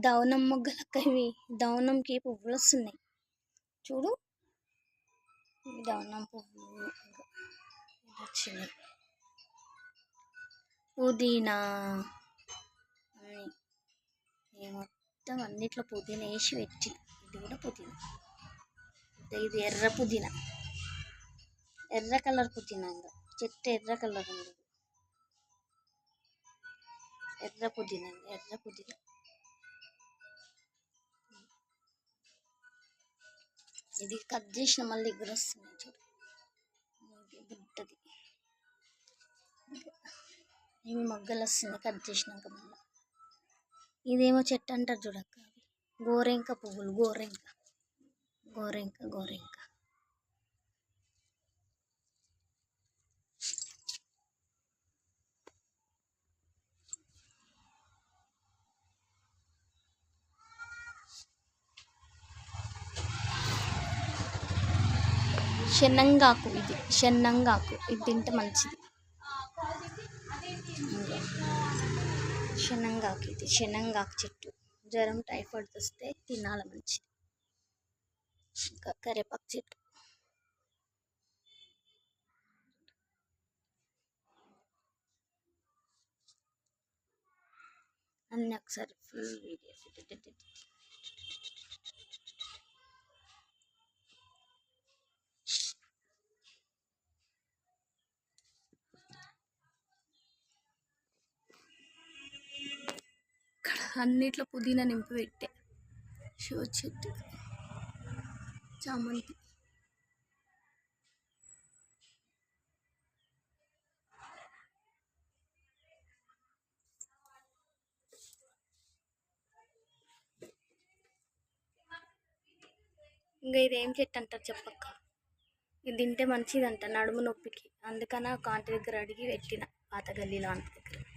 దవనం మొగ్గలక్క ఇవి. దవనంకి పువ్వులు వస్తున్నాయి చూడు. ఇవి దవనం పువ్వులు వచ్చినాయి. పుదీనా మొత్తం అన్నిట్లో పుదీనా వేసి పెట్టి. ఇది కూడా పుదీనా. ఇది ఎర్ర పుదీనా, ఎర్ర కలర్ పుదీనా. ఇంకా చెట్టు ఎర్ర కలర్ ఉంది. ఎర్ర పుదీనా, ఎర్ర పుదీనా. ఇది కట్ చేసిన మళ్ళీ ఎగురు వస్తుంది చూడు. బుట్టది. ఇవి మొగ్గలు వస్తున్నాయి కట్ చేసినాక మళ్ళీ. ఇదేమో చెట్టు అంటారు చూడక్క, అవి గోరెంక పువ్వులు. గోరెంక గోరెంక గోరెంక. శనంగాకు. ఇది శనంగాకు. ఇది తింటే మంచిది. శనంగాకు. ఇది శనంగాకు చెట్టు. జ్వరం టైఫాయిడ్ వస్తే తినాలి, మంచిది. ఇంకా కరివేపాకు చెట్టు. అన్నీ ఒకసారి ఫుల్ వీడియో. అన్నిట్లో పుదీనా నింపి పెట్టే. షో చెట్టు, చామంతి. ఇంకా ఇదేం చెట్టు అంటారు చెప్పక్క. ఇది తింటే మంచిదంట నడుము నొప్పికి. అందుకని ఒక ఆంటీ దగ్గర అడిగి పెట్టిన, పాత గల్లీలో ఆంటీ దగ్గర.